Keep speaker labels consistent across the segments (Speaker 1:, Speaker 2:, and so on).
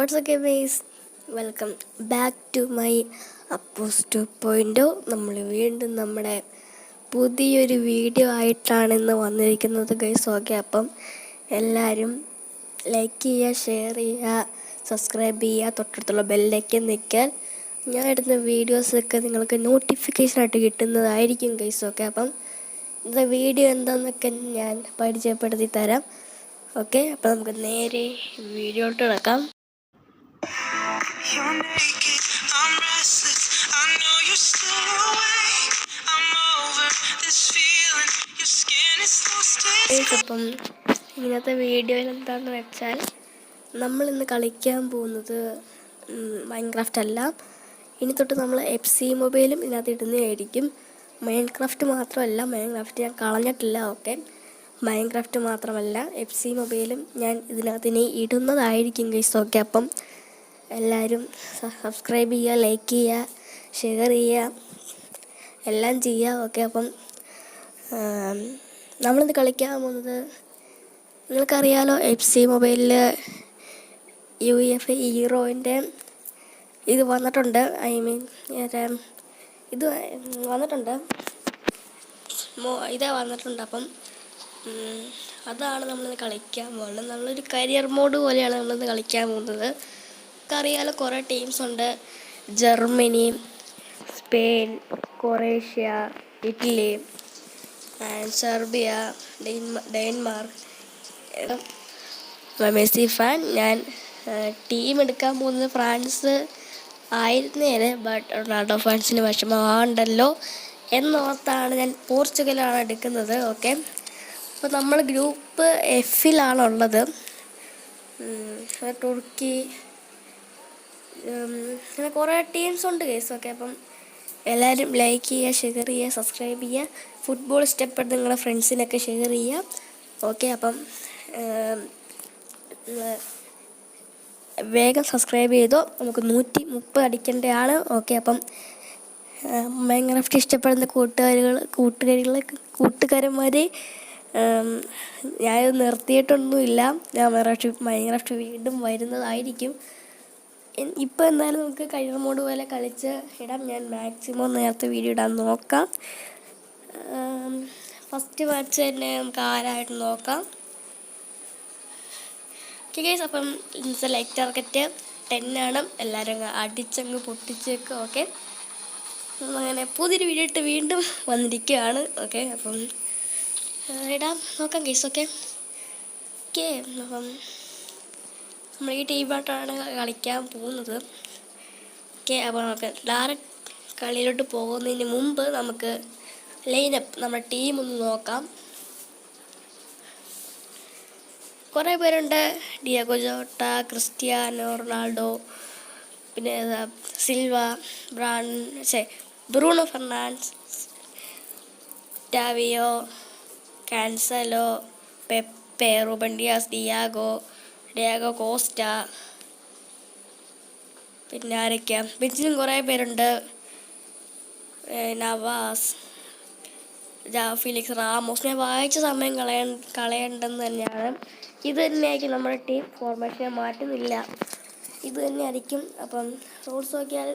Speaker 1: Watts ഒക്കെ ബേസ് welcome back to my അപ്പോസ് 2.0. നമ്മൾ വീണ്ടും നമ്മുടെ പുതിയൊരു വീഡിയോ ആയിട്ടാണ് ഇന്ന് വന്നിരിക്കുന്നത് ഗൈസ്. ഓക്കെ, അപ്പം എല്ലാവരും ലൈക്ക് ചെയ്യുക, ഷെയർ ചെയ്യുക, സബ്സ്ക്രൈബ് ചെയ്യുക, തൊട്ടടുത്തുള്ള ബെല്ലേക്ക് നിൽക്കാൻ ഞാൻ ഇടുന്ന വീഡിയോസൊക്കെ നിങ്ങൾക്ക് നോട്ടിഫിക്കേഷനായിട്ട് കിട്ടുന്നതായിരിക്കും ഗൈസ്. ഓക്കെ, അപ്പം ഇന്നത്തെ വീഡിയോ എന്താണെന്നൊക്കെ ഞാൻ പരിചയപ്പെടുത്തി തരാം. ഓക്കെ, അപ്പോൾ നമുക്ക് നേരെ വീഡിയോട്ട് കിടക്കാം. അപ്പം ഇന്നത്തെ വീഡിയോയിൽ എന്താണെന്ന് വെച്ചാൽ നമ്മളിന്ന് കളിക്കാൻ പോകുന്നത് മൈൻക്രാഫ്റ്റ് അല്ല. ഇനി തൊട്ട് നമ്മൾ FC മൊബൈലും ഇതിനകത്ത് ഇടുന്നതായിരിക്കും. മൈൻക്രാഫ്റ്റ് മാത്രമല്ല, മൈൻക്രാഫ്റ്റ് ഞാൻ കളഞ്ഞിട്ടില്ല. ഓക്കെ, മൈൻക്രാഫ്റ്റ് മാത്രമല്ല, FC മൊബൈലും ഞാൻ ഇതിനകത്ത് ഇനി ഇടുന്നതായിരിക്കും ഗൈസ്. ഓക്കെ, അപ്പം എല്ലാവരും സബ്സ്ക്രൈബ് ചെയ്യുക, ലൈക്ക് ചെയ്യുക, ഷെയർ ചെയ്യുക, എല്ലാം ചെയ്യുക. ഓക്കെ, അപ്പം നമ്മളിന്ന് കളിക്കാൻ പോകുന്നത് നിങ്ങൾക്കറിയാലോ, FC മൊബൈലിൽ UEFI ഹീറോയിൻ്റെ ഇത് വന്നിട്ടുണ്ട്. ഇത് വന്നിട്ടുണ്ട്, ഇതേ വന്നിട്ടുണ്ട്. അപ്പം അതാണ് നമ്മളിന്ന് കളിക്കാൻ പോകുന്നത്. നമ്മളൊരു കരിയർ മോഡ് പോലെയാണ് നമ്മളിന്ന് കളിക്കാൻ പോകുന്നത്. അറിയാലോ, കുറേ ടീംസ് ഉണ്ട്. Germany, Spain, Croatia, Italy, Serbia, Denmark. Messi fan. ഞാൻ ടീം എടുക്കാൻ പോകുന്നത് ഫ്രാൻസ് ആയിരുന്നേനെ, ബട്ട് റൊണാൾഡോ ഫാൻസിന് വിഷമമുണ്ടല്ലോ എന്നോർത്താണ് ഞാൻ പോർച്ചുഗലാണ് എടുക്കുന്നത്. ഓക്കെ, അപ്പോൾ നമ്മൾ ഗ്രൂപ്പ് Fലാണുള്ളത്. തുർക്കി, അങ്ങനെ കുറേ ടീംസ് ഉണ്ട് കേസ്. ഓക്കെ, അപ്പം എല്ലാവരും ലൈക്ക് ചെയ്യുക, ഷെയർ ചെയ്യുക, സബ്സ്ക്രൈബ് ചെയ്യുക, ഫുട്ബോൾ ഇഷ്ടപ്പെട്ട് നിങ്ങളുടെ ഫ്രണ്ട്സിനൊക്കെ ഷെയർ ചെയ്യുക. ഓക്കെ, അപ്പം വേഗം സബ്സ്ക്രൈബ് ചെയ്തോ, നമുക്ക് 130 അടിക്കേണ്ടതാണ്. ഓക്കെ, അപ്പം മൈൻക്രാഫ്റ്റ് ഇഷ്ടപ്പെടുന്ന കൂട്ടുകാരന്മാർ, ഞാനിത് നിർത്തിയിട്ടൊന്നുമില്ല. ഞാൻ മൈൻക്രാഫ്റ്റ് വീണ്ടും വരുന്നതായിരിക്കും. ഇപ്പോൾ എന്തായാലും നമുക്ക് കരിയർ മോഡ് പോലെ കളിച്ച് ഇടാം. ഞാൻ മാക്സിമം നേരത്തെ വീഡിയോ ഇടാൻ നോക്കാം. ഫസ്റ്റ് മാച്ച് തന്നെ നമുക്ക് ആരായിട്ട് നോക്കാം. ഓക്കെ ഗൈസ്, അപ്പം ലൈക്ക് ടാർഗറ്റ് 10 ആണ്. എല്ലാവരും അടിച്ചങ്ങ് പൊട്ടിച്ചേക്കും. ഓക്കെ, അങ്ങനെ പുതിയൊരു വീഡിയോ ഇട്ട് വീണ്ടും വന്നിരിക്കുകയാണ്. ഓക്കെ, അപ്പം ഇടാം, നോക്കാം ഗൈസ്. ഓക്കെ, അപ്പം നമ്മൾ ഈ ടീമായിട്ടാണ് കളിക്കാൻ പോകുന്നത്. ഓക്കെ, അപ്പോൾ നമുക്ക് ഡയറക്റ്റ് കളിയിലോട്ട് പോകുന്നതിന് മുമ്പ് നമുക്ക് ലൈനപ്പ്, നമ്മുടെ ടീം ഒന്ന് നോക്കാം. കുറേ പേരുണ്ട്. ഡിയാഗോ ജോട്ട, ക്രിസ്ത്യാനോ റൊണാൾഡോ, പിന്നെ Silva, Bruno Fernandes, Otavio, Cancelo, Pepe, Ruben Dias, Diogo Costa, പിന്നെ ആരൊക്കെയാണ് ബെഞ്ചിലും കുറേ പേരുണ്ട്. Navas, Felix, Ramos. ഞാൻ വായിച്ച സമയം കളയണ്ടെന്ന് തന്നെയാണ്. ഇത് തന്നെയായിരിക്കും നമ്മുടെ ടീം ഫോർമേഷൻ, മാറ്റുന്നില്ല, ഇത് തന്നെയായിരിക്കും. അപ്പം റൂൾസ് നോക്കിയാൽ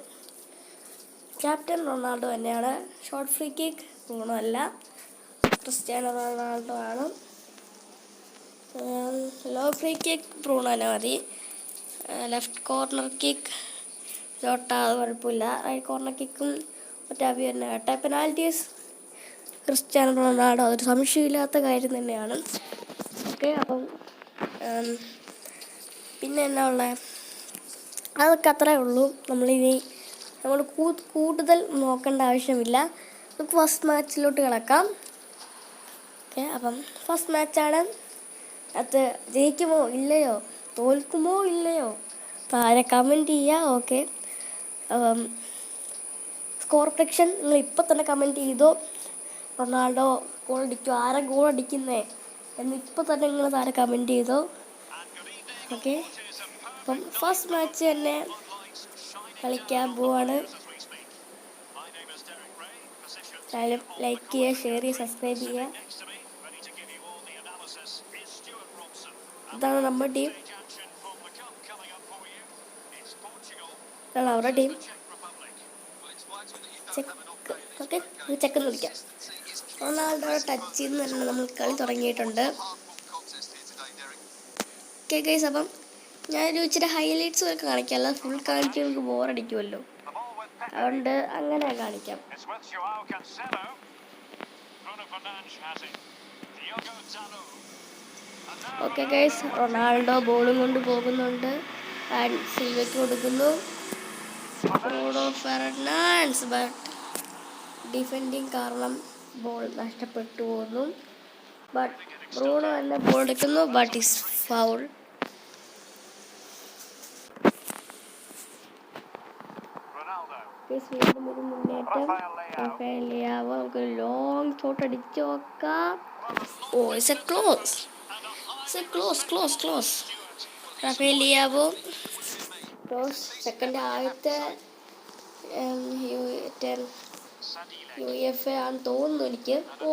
Speaker 1: ക്യാപ്റ്റൻ റൊണാൾഡോ തന്നെയാണ്. ഷോർട്ട് ഫ്രീ കിക്ക് ബ്രൂണോ അല്ല, ക്രിസ്ത്യാനോ റൊണാൾഡോ ആണ്. ലോ ഫ്രീ കിക്ക് ബ്രൂണോ തന്നെ മതി. ലെഫ്റ്റ് കോർണർ കിക്ക് ജോട്ട, അത് കുഴപ്പമില്ല. റൈറ്റ് കോർണർ കിക്കും ടാവിയോ തന്നെ കേട്ടെ. പെനാൽറ്റീസ് ക്രിസ്ത്യാനോ റൊണാൾഡോ, അതൊരു സംശയമില്ലാത്ത കാര്യം തന്നെയാണ്. ഓക്കെ, അപ്പം പിന്നെ എന്നാ ഉള്ളത്, അതൊക്കെ അത്രേ ഉള്ളൂ. നമ്മൾ കൂടുതൽ നോക്കേണ്ട ആവശ്യമില്ല. നമുക്ക് ഫസ്റ്റ് മാച്ചിലോട്ട് കിടക്കാം. ഓക്കെ, അപ്പം ഫസ്റ്റ് മാച്ചാണ്. അത് ജയിക്കുമോ ഇല്ലയോ, തോൽക്കുമോ ഇല്ലയോ, അപ്പോൾ ആരെ കമൻറ്റ് ചെയ്യുക. ഓക്കെ, അപ്പം സ്കോർ പ്രഡിക്ഷൻ നിങ്ങൾ ഇപ്പം തന്നെ കമൻറ്റ് ചെയ്തോ. റൊണാൾഡോ ഗോൾ അടിക്കുമോ, ആരെ ഗോൾ അടിക്കുന്നേ എന്ന് ഇപ്പം തന്നെ നിങ്ങൾ താരെ കമൻറ്റ് ചെയ്തോ. ഓക്കെ, അപ്പം ഫസ്റ്റ് മാച്ച് തന്നെ കളിക്കാൻ പോവാണ്. എന്തായാലും ലൈക്ക് ചെയ്യുക, ഷെയർ ചെയ്യുക, സബ്സ്ക്രൈബ് ചെയ്യുക. ഇതാണ് നമ്മുടെ ടീം. ആണ് അവരുടെ ടീം. ചെക്ക് ഓക്കെ, ചെക്കെന്ന് വിളിക്കാം. റൊണാൾഡോ ടച്ച് ചെയ്ത് തന്നെ നമ്മൾ കളി തുടങ്ങിയിട്ടുണ്ട്. ഓക്കെ ഗൈസ്, അപ്പം ഞാനൊരു ഇച്ചിരി ഹൈലൈറ്റ്സ് ഒക്കെ കാണിക്കാം, അല്ല ഫുൾ കാണിച്ച് നമുക്ക് ബോറടിക്കുമല്ലോ, അതുകൊണ്ട് അങ്ങനെ കാണിക്കാം. ഓക്കെ ഗൈസ്, റൊണാൾഡോ ബോളും കൊണ്ട് പോകുന്നുണ്ട്. സിൽവയ്ക്ക് കൊടുക്കുന്നു. ബ്രൂണോ ഫെർണാണ്ടസ് ബട്ട് ഡിഫെൻഡിങ് കാരണം ബോൾ നഷ്ടപ്പെട്ടു പോകുന്നു. ബട്ട് ബ്രൂണോ തന്നെ ബോൾ എടുക്കുന്നു, ബട്ട് ഇസ് ഫൗൾ. വീണ്ടും ഒരു മുന്നേറ്റം. നമുക്ക് ലോങ് ഷോട്ട് അടിച്ചു നോക്കാം. Oh, it's a close. Close. Rafael Leao close. Second ആദ്യത്തെ UEFA ആണെന്ന് തോന്നുന്നു എനിക്ക്. ഓ,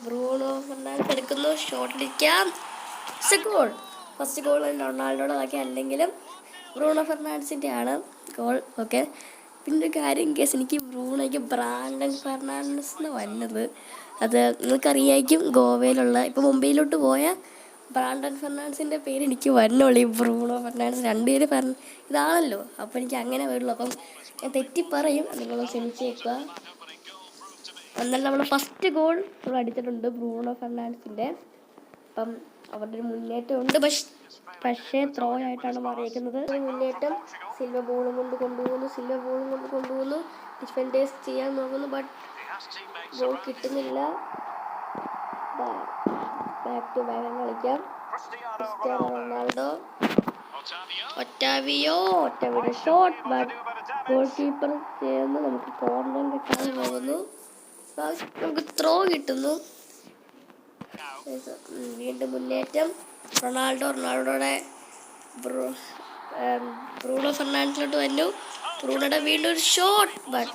Speaker 1: ബ്രൂണോ ഫെർണാണ്ടസ് എടുക്കുന്നു. ഷോട്ട് അടിക്കാം. ഗോൾ. ഫസ്റ്റ് ഗോൾ റൊണാൾഡോയുടെ ബാക്കി, അല്ലെങ്കിലും ബ്രൂണോ ഫെർണാണ്ടസിൻ്റെ ആണ് ഗോൾ. ഓക്കെ, പിന്നെ ഒരു കാര്യം, കേസ് എനിക്ക് ബ്രൂണോയ്ക്ക് ബ്രാൻഡൻ ഫെർണാണ്ടസ് എന്ന് വന്നത്, അത് നിങ്ങൾക്കറിയായിരിക്കും. ഗോവയിലുള്ള, ഇപ്പോൾ മുംബൈയിലോട്ട് പോയ ബ്രാൻഡൻ ഫെർണാണ്ടസിൻ്റെ പേര് എനിക്ക് വരുന്നുള്ളൂ. ഈ ബ്രൂണോ ഫെർണാണ്ടസ് രണ്ടുപേര് ഇതാണല്ലോ, അപ്പോൾ എനിക്ക് അങ്ങനെ വരുള്ളൂ. അപ്പം ഞാൻ തെറ്റിപ്പറയും, നിങ്ങൾ ക്ഷമിച്ചേക്കുക. എന്നാലും നമ്മൾ ഫസ്റ്റ് ഗോൾ നമ്മൾ അടിച്ചിട്ടുണ്ട് ബ്രൂണോ ഫെർണാണ്ടസിൻ്റെ. അപ്പം അവരുടെ ഒരു മുന്നേറ്റം ഉണ്ട്, പക്ഷേ ത്രോ ആയിട്ടാണ് മാറിയിരിക്കുന്നത്. മുന്നേറ്റം. സിൽവ ബോളും കൊണ്ട് കൊണ്ടുപോകുന്നു. ഡിഫൻഡേഴ്സ് ചെയ്യാൻ നോക്കുന്നു, ബട്ട് ഗോൾ കിട്ടുന്നില്ല. ബാക്ക് ടു ബാക്ക് കളിക്കാം. Cristiano Ronaldo, Otavio shot, but goal keeper ചെയ്യുന്നു. നമുക്ക് കോർണർ കിട്ടാൻ പോകുന്നു. നമുക്ക് ത്രോ കിട്ടുന്നു. വീണ്ടും മുന്നേറ്റം. റൊണാൾഡോയുടെ ബ്രൂണോ ഫെർണാണ്ടസിലോട്ട് വന്നു. ബ്രൂണോയുടെ വീണ്ടും ഒരു ഷോട്ട്, ബട്ട്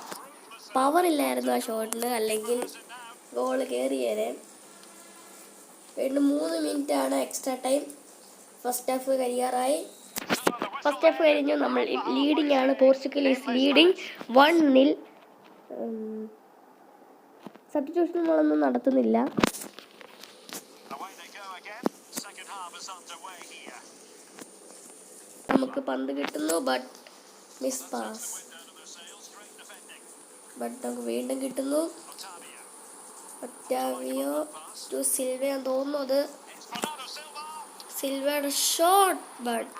Speaker 1: പവർ ഇല്ലായിരുന്നു ആ ഷോട്ടിന്, അല്ലെങ്കിൽ ഗോൾ കയറിയേനെ. വീണ്ടും 3 മിനിറ്റാണ് എക്സ്ട്രാ ടൈം. ഫസ്റ്റ് ഹാഫ് കഴിഞ്ഞു. നമ്മൾ ലീഡിംഗ് ആണ്. Portugal is leading 1-0. സബ്സ്റ്റിറ്റ്യൂഷനുകളൊന്നും നടത്തുന്നില്ല. നമുക്ക് പന്ത് കിട്ടുന്നു, ബട്ട് മിസ് പാസ്. ബട്ട് നമുക്ക് വീണ്ടും കിട്ടുന്നു. ഒറ്റാവിയോ ടു സിൽവയാന്ന് തോന്നുന്നു. അത് സിൽവയുടെ shot, but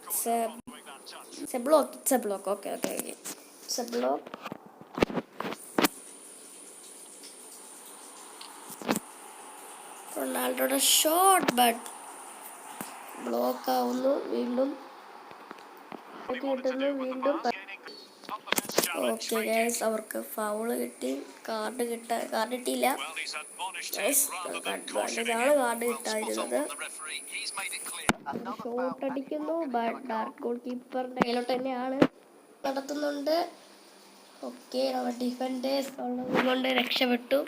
Speaker 1: it's a block. Okay. It's a block. റൊണാൾഡോയുടെ ഷോട്ട്, ബട്ട് ബ്ലോക്ക് ആവുന്നു. വീണ്ടും കിട്ടുന്നു. ഓക്കെ ഗൈസ്, അവർക്ക് ഫൗള് കിട്ടി. കാർഡ് കിട്ടിയില്ല. ഇതാണ് കാർഡ് കിട്ടാതിരുന്നത്. ഷോട്ട് അടിക്കുന്നു, ബട്ട് ഡാർക്ക് ഗോൾ കീപ്പറിൻ്റെ കയ്യിലോട്ട് തന്നെയാണ് നടത്തുന്നുണ്ട്. ഓക്കെ, നമ്മൾ ഡിഫൻഡേഴ്സ് ഉള്ളത് കൊണ്ട് രക്ഷപ്പെട്ടു.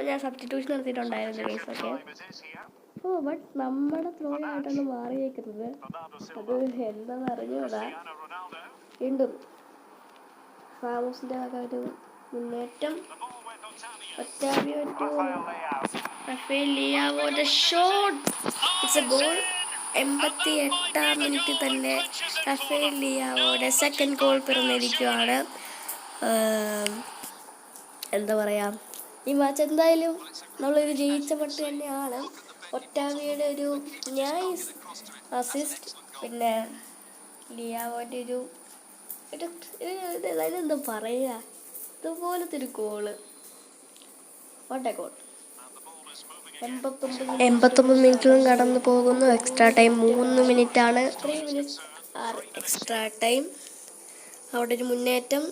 Speaker 1: ഞാൻ സബ്സ്റ്റിറ്റ്യൂഷൻ നടത്തിയിട്ടുണ്ടായിരുന്നു ഗൈസ്. ഓക്കെ, ബട്ട് നമ്മുടെ ത്രോ ആയിട്ടാണ് മാറിയേക്കുന്നത്. അത് എന്താണെന്ന് അറിഞ്ഞൂടാ. വീണ്ടും ഫാമൂസിൻ്റെ ഒരു മുന്നേറ്റം. റഫേൽ ലിയാവോയുടെ ഷോട്ട്, ഇറ്റ്സ് എ ഗോൾ. 88-ാം മിനിറ്റിൽ തന്നെ റഫേൽ ലിയാവോയുടെ സെക്കൻഡ് ഗോൾ പിറന്നിരിക്കുകയാണ്. എന്താ പറയുക, ഈ മാച്ച് എന്തായാലും നമ്മളൊരു ജയിച്ച മട്ട് തന്നെയാണ്. ഒറ്റാവിയുടെ ഒരു നൈസ് അസിസ്റ്റ്, പിന്നെ ലിയാവോൻ്റെ അതിനെന്താ പറയുക, ഇതുപോലത്തെ ഒരു ഗോള്. What a goal. 89 മിനിറ്റിലും കടന്നു പോകുന്നു. എക്സ്ട്രാ ടൈം 3 മിനിറ്റാണ്. 3 മിനിറ്റ്സ് ആർ എക്സ്ട്രാ ടൈം. അവിടെ ഒരു മുന്നേറ്റം.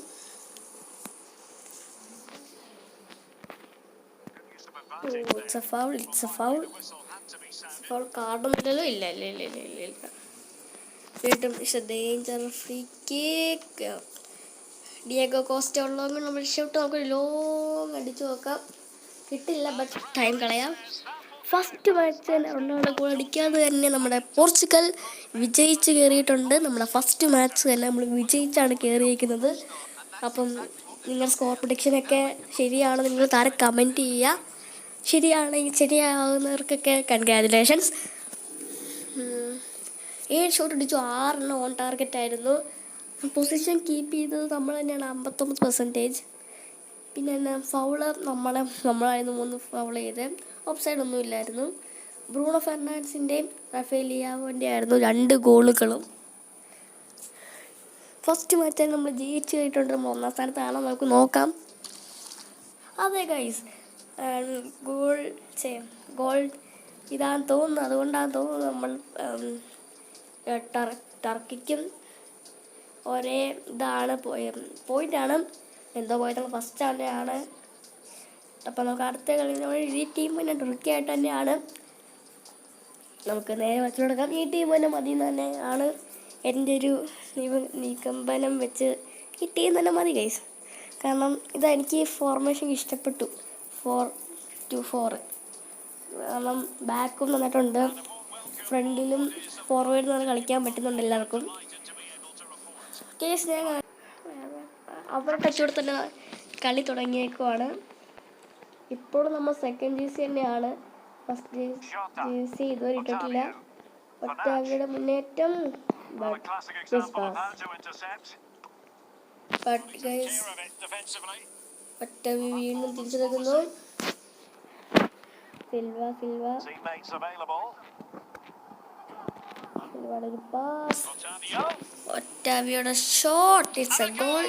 Speaker 1: It's a foul. കാർഡൊന്നുമില്ലല്ലോ. ഇല്ല. വീണ്ടും danger free kick. Diogo Costa ഉള്ളതെങ്കിൽ നമ്മൾ ഷോട്ട് നമുക്ക് ലോങ് അടിച്ചു നോക്കാം. കിട്ടില്ല, ബട്ട് ടൈം കളയാം. ഫസ്റ്റ് മാച്ച് തന്നെ റൊണാൾഡോ ഗോൾ അടിക്കാതെ തന്നെ നമ്മുടെ പോർച്ചുഗൽ വിജയിച്ച് കയറിയിട്ടുണ്ട്. നമ്മുടെ ഫസ്റ്റ് മാച്ച് തന്നെ നമ്മൾ വിജയിച്ചാണ് കയറിയിരിക്കുന്നത്. അപ്പം നിങ്ങൾ സ്കോർ പ്രഡിക്ഷനൊക്കെ ശരിയാണ്, നിങ്ങൾ താരെ കമൻറ്റ് ചെയ്യുക. ശരിയാവുന്നവർക്കൊക്കെ കൺഗ്രാജുലേഷൻസ്. 7 ഷോട്ട് അടിച്ചു, 6 ഓൺ ടാർഗറ്റ് ആയിരുന്നു. പൊസിഷൻ കീപ്പ് ചെയ്തത് നമ്മൾ തന്നെയാണ് 59%. പിന്നെ തന്നെ ഫൗള് നമ്മളായിരുന്നു 3 ഫൗൾ ചെയ്ത്. ഓഫ് സൈഡ് ഒന്നും ഇല്ലായിരുന്നു. ബ്രൂണോ ഫെർണാണ്ടസിൻ്റെയും റഫേൽ ലിയാവോൻ്റെ ആയിരുന്നു 2 ഗോളുകളും. ഫസ്റ്റ് മാച്ചായി നമ്മൾ ജയിച്ച് കഴിഞ്ഞിട്ടുണ്ട്. നമ്മൾ 1ാം സ്ഥാനത്താണ്, നമുക്ക് നോക്കാം. അതെ ഗൈസ്, ഗോൾ ഇതാണെന്ന് തോന്നുന്നു. അതുകൊണ്ടാണ് തോന്നുന്നത് നമ്മൾ ടർക്കിക്കും ഒരേ ഇതാണ് പോയിൻ്റാണ്. എന്തോ പോയിട്ടാണ് ഫസ്റ്റ് തന്നെയാണ്. അപ്പം നമുക്ക് അടുത്ത കളി ഈ ടീം തന്നെ ടർക്കിയായിട്ട് തന്നെയാണ്. നമുക്ക് നേരെ വെച്ചു കൊടുക്കാം. ഈ ടീം തന്നെ മതി തന്നെയാണ് എൻ്റെ ഒരു നിഗമനം വെച്ച്. ഈ ടീം തന്നെ മതി ഗൈസ്. കാരണം ഇതെനിക്ക് ഫോർമേഷൻ ഇഷ്ടപ്പെട്ടു, 4-2-4. കാരണം ബാക്കും നന്നായിട്ടുണ്ട്, ഫ്രണ്ടിലും ഫോർവേഡ് നിന്ന് കളിക്കാൻ പറ്റുന്നുണ്ട് എല്ലാവർക്കും. കേസ് ഞാൻ അവരുടെ ടച്ചോടെ തന്നെ കളി തുടങ്ങിയേക്കുവാണ്. ഇപ്പോഴും നമ്മൾ സെക്കൻഡ് GC തന്നെയാണ്. ഫസ്റ്റ് GC ഇതുവരെ ഇട്ടിട്ടില്ല. ഒറ്റാവിയുടെ മുന്നേറ്റം, ഒറ്റാവി വീണ്ടും തിരിച്ചെടുക്കുന്നു. ഒറ്റാവിയുടെ ഷോട്ട്, ഇറ്റ്സ് എ ഗോൾ.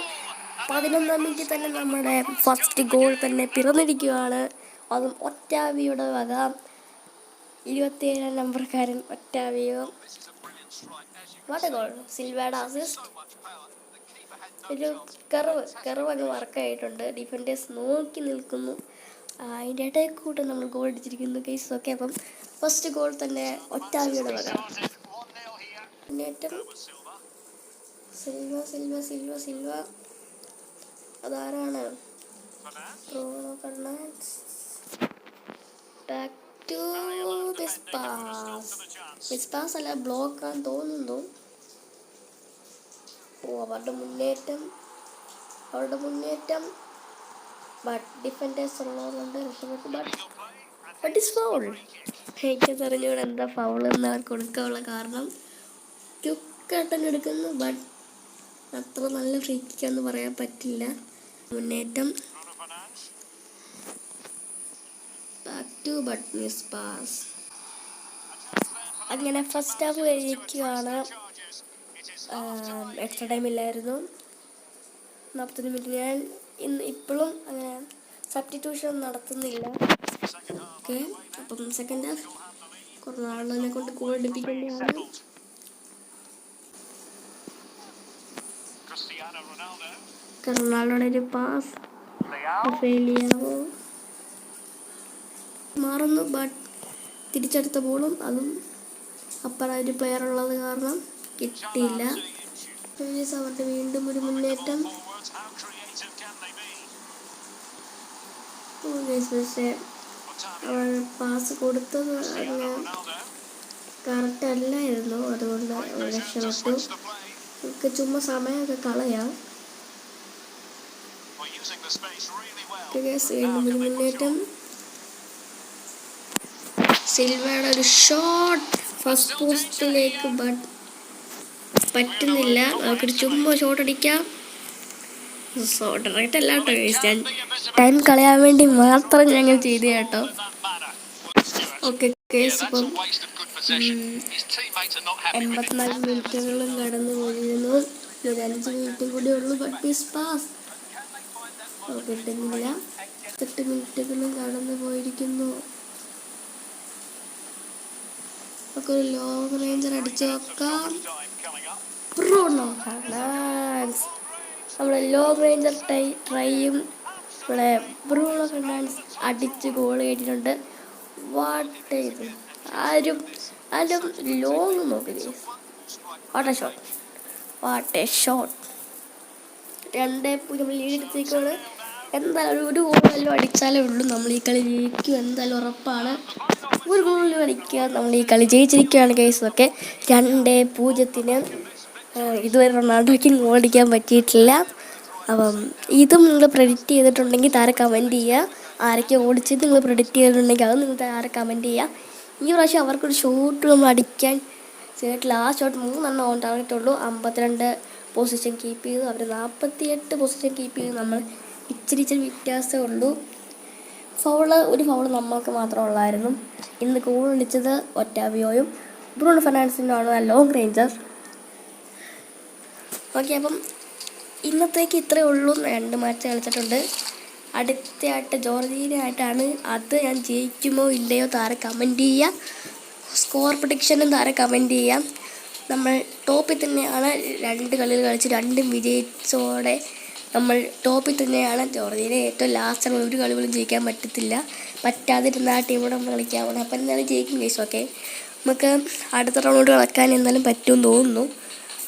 Speaker 1: 11ാം മിനിറ്റിൽ തന്നെ നമ്മുടെ ഫസ്റ്റ് ഗോൾ തന്നെ പിറന്നിരിക്കുകയാണ്. അതും ഒറ്റാവിയുടെ വക. 27ാം നമ്പർക്കാരൻ ഒറ്റാവിയോ. What a goal. സിൽവയുടെ അസിസ്റ്റ്. ഒരു കർവ് അങ്ങ് വർക്കായിട്ടുണ്ട്. ഡിഫൻഡേഴ്സ് നോക്കി നിൽക്കുന്നു. അതിൻ്റെ ഇടയിൽ കൂടെ നമ്മൾ ഗോൾ അടിച്ചിരിക്കുന്നു കേസ്. ഓക്കെ, അപ്പം ഫസ്റ്റ് ഗോൾ തന്നെ ഒറ്റാവിയുടെ വക. മുന്നേറ്റം സിൽവ. അതാരാണ്? Bruno Fernandes. Back to mispass അല്ല, ബ്ലോക്കാന്ന് തോന്നുന്നു. അവരുടെ മുന്നേറ്റം ബട്ട് ഡിഫൻഡേഴ്സ് ഉള്ളതുകൊണ്ട് രക്ഷപ്പെട്ടു. But is foul. എനിക്കതറിഞ്ഞൂടെ എന്താ ഫൗൾ എന്ന് അവർ കൊടുക്കാനുള്ള കാരണം. ക്വിക്കായിട്ട് എടുക്കുന്നു, ബട്ട് അത്ര നല്ല ഫ്രീ കിക്കാന്ന് പറയാൻ പറ്റില്ല. മുന്നേറ്റം back to but miss pass. അങ്ങനെ ഫസ്റ്റ് ഹാഫ് കഴിക്കുകയാണ്. എക്സ്ട്രാ ടൈം ഇല്ലായിരുന്നു. 40 മിനിറ്റ്. ഞാൻ ഇപ്പോഴും അങ്ങനെ സബ്സ്റ്റിറ്റ്യൂഷൻ നടത്തുന്നില്ല. ഓക്കെ, അപ്പം സെക്കൻഡ് ഹാഫ് കുറേ നാളിനെ കൊണ്ട് ഗോൾ അടിപ്പിക്കേണ്ടതാണ്. റൊണാൾഡോയുടെ ഒരു പാസ്, മാറുന്നു, ബട്ട് തിരിച്ചെടുത്ത ബോളും അതും അപ്പുറം ഒരു പ്ലെയർ ഉള്ളത് കാരണം കിട്ടിയില്ല. അവരുടെ വീണ്ടും ഒരു മുന്നേറ്റം. പക്ഷേ അവൾ പാസ് കൊടുത്തത് കറക്റ്റ് അല്ലായിരുന്നു, അതുകൊണ്ട് രക്ഷപ്പെട്ടു. നമുക്ക് ചുമ്മാ സമയമൊക്കെ കളയാം. വീണ്ടും ഒരു മുന്നേറ്റം. സിൽവയുടെ ഒരു ഷോട്ട് ഫസ്റ്റ് പോസ്റ്റിലേക്ക്, ബട്ട് പറ്റുന്നില്ല. നമുക്കൊരു ചുമ്മാ ഷോട്ട് അടിക്കാം. ഡയറക്റ്റ് അല്ല കേട്ടോ, ഞാൻ ടൈം കളയാൻ വേണ്ടി മാത്രം ഞങ്ങൾ ചെയ്തു കേട്ടോ. ഓക്കെ കേസ്, ഇപ്പം 84 മിനിറ്റുകളും കടന്നു പോയിരുന്നു. ഒരു 5 മിനിറ്റും കൂടി ഉള്ളൂ. ബട്ട് മിസ് പാസ് കിട്ടുന്നില്ല. 8 മിനിറ്റുകളും കടന്നു പോയിരിക്കുന്നു. ഒക്കെ ഒരു ലോങ് റേഞ്ചർ അടിച്ചു നോക്കാം. Bruno Fernandes. നമ്മുടെ ലോങ് റേഞ്ചർ ട്രൈയും ഇവിടെ ബ്രൂണോ ഫെർണാണ്ടസ് അടിച്ച് ഗോൾ കേട്ടിട്ടുണ്ട്. വാട്ട് ഇത്, ആരും ലോങ് നോക്കി. What A shot. 2-0 ലീഡ് എടുത്തേക്കാണ്. എന്തായാലും ഒരു ഗോളെല്ലാം അടിച്ചാലേ ഉള്ളൂ നമ്മൾ ഈ കളി ജയിക്കും, എന്തായാലും ഉറപ്പാണ്. ഒരു ഗോൾ കളിക്കുക. നമ്മൾ ഈ കളി ജയിച്ചിരിക്കുകയാണ് കേസൊക്കെ 2-0. ഇതുവരെ റൊണാൾഡോയ്ക്ക് ഗോൾ അടിക്കാൻ പറ്റിയിട്ടില്ല. അപ്പം ഇതും നിങ്ങൾ പ്രെഡിക്റ്റ് ചെയ്തിട്ടുണ്ടെങ്കിൽ താരെ കമൻറ്റ് ചെയ്യുക. ആരൊക്കെ ഓടിച്ചത് നിങ്ങൾ പ്രെഡിക്റ്റ് ചെയ്തിട്ടുണ്ടെങ്കിൽ അത് നിങ്ങൾ താരെ കമൻറ്റ് ചെയ്യുക. ഈ പ്രാവശ്യം അവർക്കൊരു ഷോട്ട് നമ്മൾ അടിക്കാൻ ചെയ്തിട്ടില്ല. ആ ഷോട്ട് 3 ഓൺ ടാർഗറ്റുള്ളൂ. 52 പൊസിഷൻ കീപ്പ് ചെയ്തു. അവർ 48 പൊസിഷൻ കീപ്പ് ചെയ്തു. നമ്മൾ ഇച്ചിരി വ്യത്യാസമേ ഉള്ളൂ. ഒരു ഫൗള് നമ്മൾക്ക് മാത്രമേ ഉള്ളായിരുന്നു. ഇന്ന് ഗോൾ അടിച്ചത് ഒറ്റാവിയോയും ബ്രൂണോ ഫെർണാണ്ടസിനുമാണ് ലോങ് റേഞ്ചർ. ഓക്കെ, അപ്പം ഇന്നത്തേക്ക് ഇത്രയേ ഉള്ളൂ. 2 മാച്ച് കളിച്ചിട്ടുണ്ട്. അടുത്തയായിട്ട് ജോർജീനയായിട്ടാണ്. അത് ഞാൻ ജയിക്കുമോ ഇല്ലയോ താരെ കമൻറ്റ് ചെയ്യുക. സ്കോർ പ്രഡിക്ഷനും താരെ കമൻറ്റ് ചെയ്യാം. നമ്മൾ ടോപ്പിൽ തന്നെയാണ്. 2 കളികൾ കളിച്ച് 2 വിജയിച്ചോടെ നമ്മൾ ടോപ്പിൽ തന്നെയാണ്. ജോർജീന ഏറ്റവും ലാസ്റ്റാണ്. ഒരു കളി പോലും ജയിക്കാൻ പറ്റാതിരുന്ന ആ ടീമോട് നമ്മൾ കളിക്കാൻ പോകുന്നത്. അപ്പം എന്തായാലും ജയിക്കും കേസ്. ഓക്കെ, നമുക്ക് അടുത്ത റൗണ്ട് കളിക്കാൻ എന്തായാലും പറ്റുമെന്ന് തോന്നുന്നു.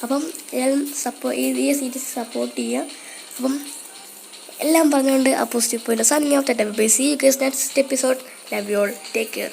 Speaker 1: അപ്പം എല്ലാവരും ഈ സീരീസ് സപ്പോർട്ട് ചെയ്യുക. അപ്പം എല്ലാം പറഞ്ഞുകൊണ്ട് positive point signing out. See you guys next episode. Love you all. Take care.